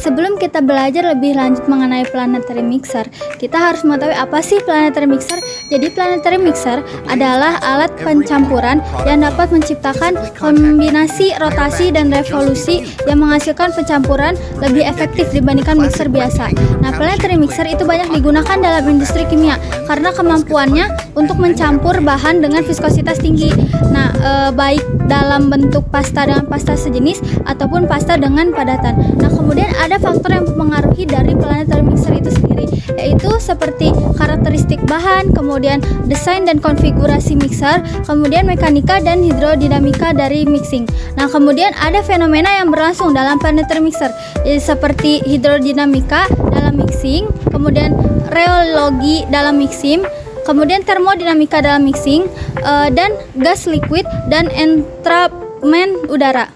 Sebelum kita belajar lebih lanjut mengenai planetary mixer, kita harus mengetahui apa sih planetary mixer. Jadi planetary mixer adalah alat pencampuran yang dapat menciptakan kombinasi rotasi dan revolusi yang menghasilkan pencampuran lebih efektif dibandingkan mixer biasa. Nah, planetary mixer itu banyak digunakan dalam industri kimia karena kemampuannya untuk mencampur bahan dengan viskositas tinggi. Nah, baik dalam bentuk pasta dengan pasta sejenis ataupun pasta dengan padatan. Nah, kemudian ada faktor yang mempengaruhi dari planetary mixer itu sendiri, yaitu seperti karakteristik bahan, kemudian desain dan konfigurasi mixer, kemudian mekanika dan hidrodinamika dari mixing. Nah, kemudian ada fenomena yang berlangsung dalam planetary mixer, seperti hidrodinamika dalam mixing, kemudian rheology dalam mixing, kemudian termodinamika dalam mixing, dan gas liquid dan entrapment udara.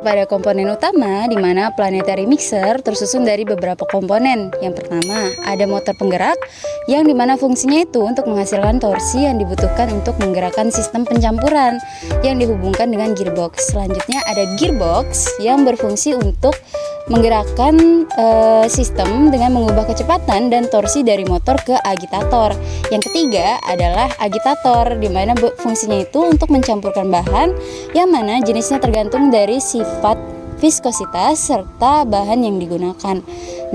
Pada komponen utama, di mana planetary mixer tersusun dari beberapa komponen. Yang pertama, ada motor penggerak, yang dimana fungsinya itu untuk menghasilkan torsi yang dibutuhkan untuk menggerakkan sistem pencampuran yang dihubungkan dengan gearbox. Selanjutnya ada gearbox yang berfungsi untuk menggerakkan sistem dengan mengubah kecepatan dan torsi dari motor ke agitator. Yang ketiga adalah agitator, di mana fungsinya itu untuk mencampurkan bahan yang mana jenisnya tergantung dari sifat viskositas serta bahan yang digunakan.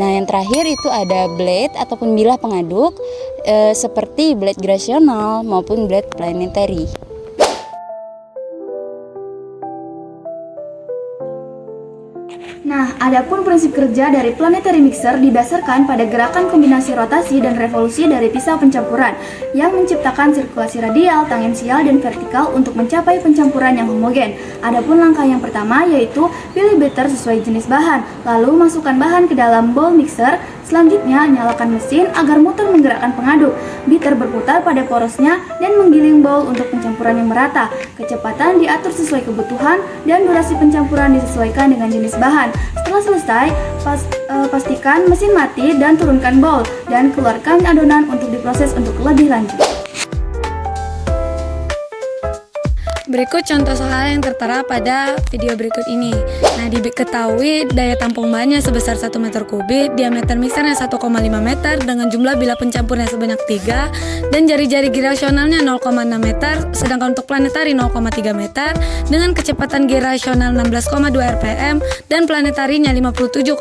Nah, yang terakhir itu ada blade ataupun bilah pengaduk seperti blade gravitasional maupun blade planetary. Nah, adapun prinsip kerja dari planetary mixer didasarkan pada gerakan kombinasi rotasi dan revolusi dari pisau pencampuran yang menciptakan sirkulasi radial, tangensial, dan vertikal untuk mencapai pencampuran yang homogen. Adapun langkah yang pertama yaitu pilih beater sesuai jenis bahan, lalu masukkan bahan ke dalam bowl mixer. Selanjutnya, nyalakan mesin agar motor menggerakkan pengaduk. Beater berputar pada porosnya dan menggiling bowl untuk pencampuran yang merata. Kecepatan diatur sesuai kebutuhan dan durasi pencampuran disesuaikan dengan jenis bahan. Setelah selesai, pastikan mesin mati dan turunkan bowl dan keluarkan adonan untuk diproses untuk lebih lanjut. Berikut contoh soal yang tertera pada video berikut ini. Nah, diketahui daya tampung bahannya sebesar 1 meter kubik, diameter mixernya 1,5 meter dengan jumlah bilah pencampurnya sebanyak 3, dan jari-jari girasionalnya 0,6 meter, sedangkan untuk planetary 0,3 meter, dengan kecepatan girasional 16,2 rpm dan planetarinya 57,9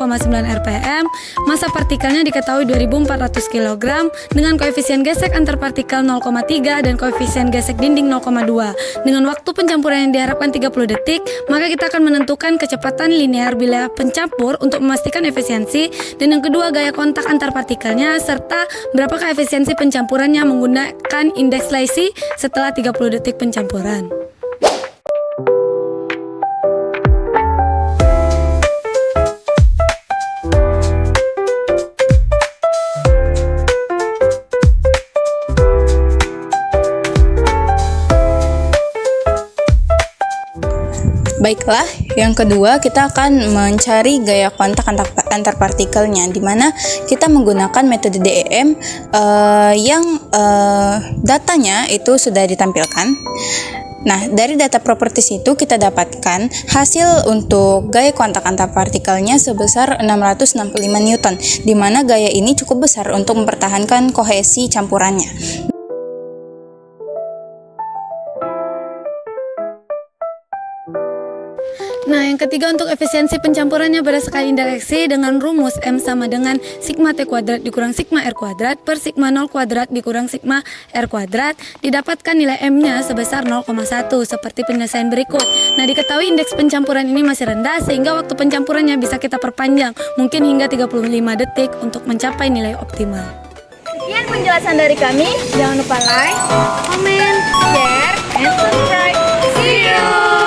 rpm. Massa partikelnya diketahui 2400 kg dengan koefisien gesek antar partikel 0,3 dan koefisien gesek dinding 0,2. Dengan waktu pencampuran yang diharapkan 30 detik, maka kita akan menentukan kecepatan linear bilah pencampur untuk memastikan efisiensi, dan yang kedua gaya kontak antar partikelnya, serta berapakah efisiensi pencampurannya menggunakan indeks Lacey setelah 30 detik pencampuran. Baiklah, yang kedua kita akan mencari gaya kontak antar partikelnya, di mana kita menggunakan metode DEM yang datanya itu sudah ditampilkan. Nah, dari data properties itu kita dapatkan hasil untuk gaya kontak antar partikelnya sebesar 665 Newton, di mana gaya ini cukup besar untuk mempertahankan kohesi campurannya. Nah, yang ketiga untuk efisiensi pencampurannya berdasarkan interaksi dengan rumus M sama dengan sigma T kuadrat dikurang sigma R kuadrat per sigma 0 kuadrat dikurang sigma R kuadrat, didapatkan nilai M-nya sebesar 0,1 seperti penyelesaian berikut. Nah, diketahui indeks pencampuran ini masih rendah sehingga waktu pencampurannya bisa kita perpanjang mungkin hingga 35 detik untuk mencapai nilai optimal. Sekian penjelasan dari kami. Jangan lupa like, comment, share, and subscribe. See you!